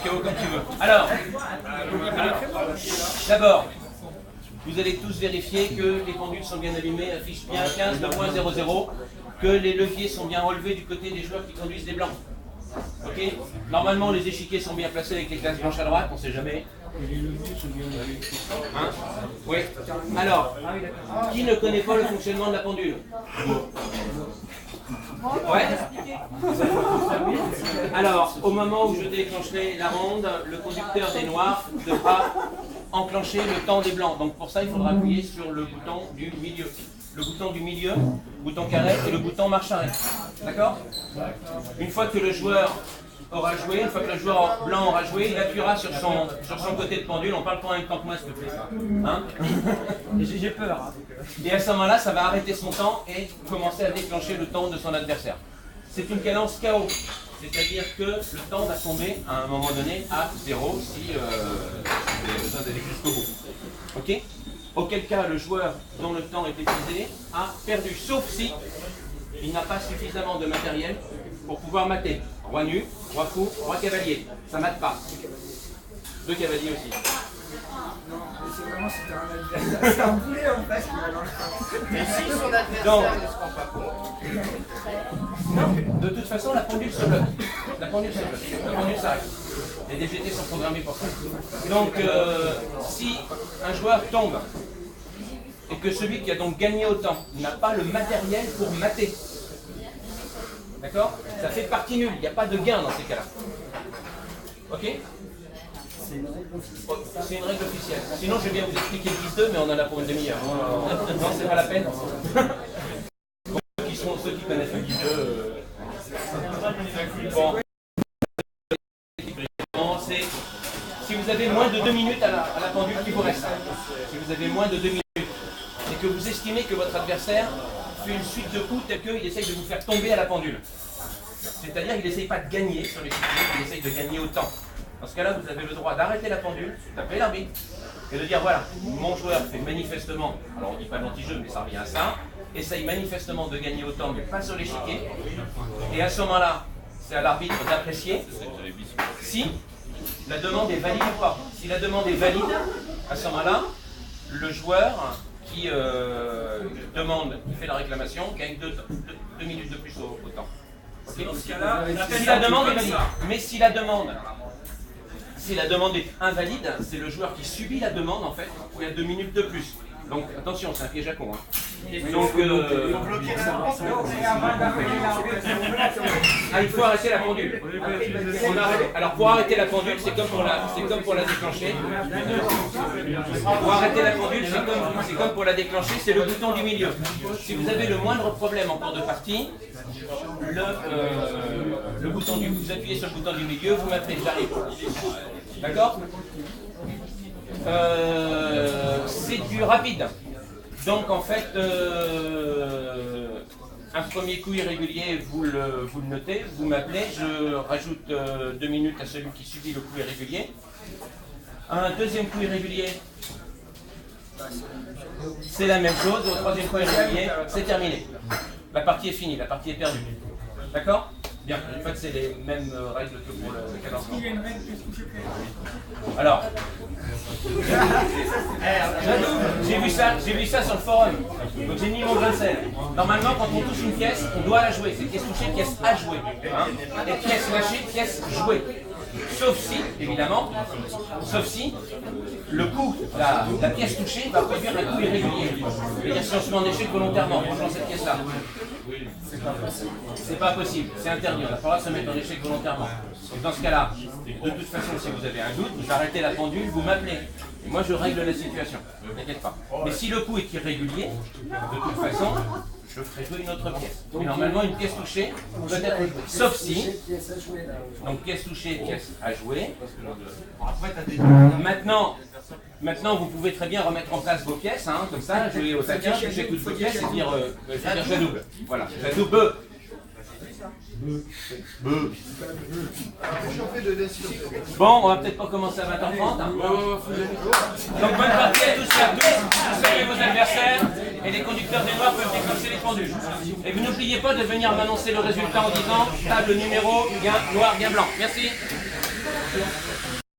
chaos comme tu veux. Alors, d'abord, vous allez tous vérifier que les pendules sont bien allumées, affichent bien 15.00, que les leviers sont bien relevés du côté des joueurs qui conduisent des blancs. Ok. Normalement, les échiquiers sont bien placés avec les classes blanches à droite, on ne sait jamais. Hein? Oui. Alors, qui ne connaît pas le fonctionnement de la pendule? Ouais. Alors, au moment où je déclencherai la ronde, le conducteur des noirs devra enclencher le temps des blancs. Donc pour ça, il faudra appuyer sur le bouton du milieu. Le bouton du milieu, bouton carré et le bouton marche arrêt. D'accord? Une fois que le joueur aura joué, une fois que le joueur blanc aura joué, il appuiera sur son côté de pendule. On parle pas en même temps que moi, s'il te plaît. Hein? J'ai peur. Hein. Et à ce moment-là, ça va arrêter son temps et commencer à déclencher le temps de son adversaire. C'est une cadence KO. C'est-à-dire que le temps va tomber à un moment donné à 0 si vous avez besoin d'aller jusqu'au bout. Ok? Auquel cas, le joueur dont le temps est épuisé a perdu, sauf si il n'a pas suffisamment de matériel pour pouvoir mater. Roi nu, roi fou, roi cavalier. Ça mate pas. Deux cavaliers aussi. Non, mais c'est vraiment c'est un boulet en fait qui va dans le Mais si son adversaire Donc, ne se rend pas compte. non, de toute façon, la pendule se bloque. La pendule se bloque. La pendule s'arrête. Les DGT sont programmés pour ça. Donc, si un joueur tombe et que celui qui a donc gagné autant n'a pas le matériel pour mater, d'accord? Ça fait partie nulle. Il n'y a pas de gain dans ces cas-là. Ok? C'est une règle officielle. Sinon, je vais bien vous expliquer le 10-2, mais on en a pour une demi-heure. Non, c'est pas la peine. Ceux qui connaissent le 10-2. Bon. C'est si vous avez moins de 2 minutes à la pendule qui vous reste. Si vous avez moins de 2 minutes et que vous estimez que votre adversaire fait une suite de coups tels qu'il essaye de vous faire tomber à la pendule. C'est-à-dire qu'il n'essaye pas de gagner sur les chiffres, il essaye de gagner autant. Dans ce cas-là, vous avez le droit d'arrêter la pendule, d'appeler l'arbitre et de dire voilà, mon joueur fait manifestement, alors on ne dit pas d'anti-jeu, mais ça revient à ça, essaye manifestement de gagner autant, mais pas sur l'échiquier. Et à ce moment-là, c'est à l'arbitre d'apprécier si la demande est valide ou pas. Si la demande est valide, à ce moment-là, le joueur qui demande, qui fait la réclamation, gagne 2 minutes de plus au temps. Okay. Si la demande est valide, mais si la demande est invalide, c'est le joueur qui subit la demande en fait, où il y a 2 minutes de plus. Donc attention, c'est un piège à con. Hein. Donc, il faut arrêter la pendule. Alors pour arrêter la pendule, c'est comme pour la déclencher. Pour arrêter la pendule, c'est comme pour la déclencher, c'est le bouton du milieu. Si vous avez le moindre problème en cours de partie, vous appuyez sur le bouton du milieu, vous m'appelez, j'arrive. D'accord? C'est du rapide. Donc en fait, un premier coup irrégulier, vous le notez, vous m'appelez, je rajoute 2 minutes à celui qui subit le coup irrégulier. Un deuxième coup irrégulier, c'est la même chose, au troisième coup irrégulier, c'est terminé. La partie est finie, la partie est perdue. D'accord? Bien, en fait c'est les mêmes règles que pour le cadencement. Alors, j'ai vu ça sur le forum, donc j'ai mis mon grain de sel. Normalement, quand on touche une pièce, on doit la jouer. C'est pièce touchée, pièce à jouer. Hein, et pièce lâchée, pièce jouée. Sauf si, évidemment, la pièce touchée va produire un coup irrégulier. C'est-à-dire si on se met en échec volontairement en jouant cette pièce-là. C'est pas possible, c'est interdit, on n'a pas le droit de se mettre en échec volontairement. Donc dans ce cas-là, de toute façon, si vous avez un doute, vous arrêtez la pendule, vous m'appelez. Et moi je règle la situation, ne t'inquiète pas. Mais si le coup est irrégulier, de toute façon, je ferai jouer une autre pièce. Mais normalement, une pièce touchée peut être jouée. Sauf si, donc pièce touchée, pièce à jouer. Maintenant, vous pouvez très bien remettre en place vos pièces, hein, comme ça, jouer au taquin, j'écoute vos pièces et dire je double. Voilà, je double. Bon, on va peut-être pas commencer à 20h30. Hein. Donc bonne partie à tous et à tous. Vous savez vos adversaires et les conducteurs des noirs peuvent déclencher les pendules. Et vous n'oubliez pas de venir m'annoncer le résultat en disant table numéro, gain noir, gain blanc. Merci.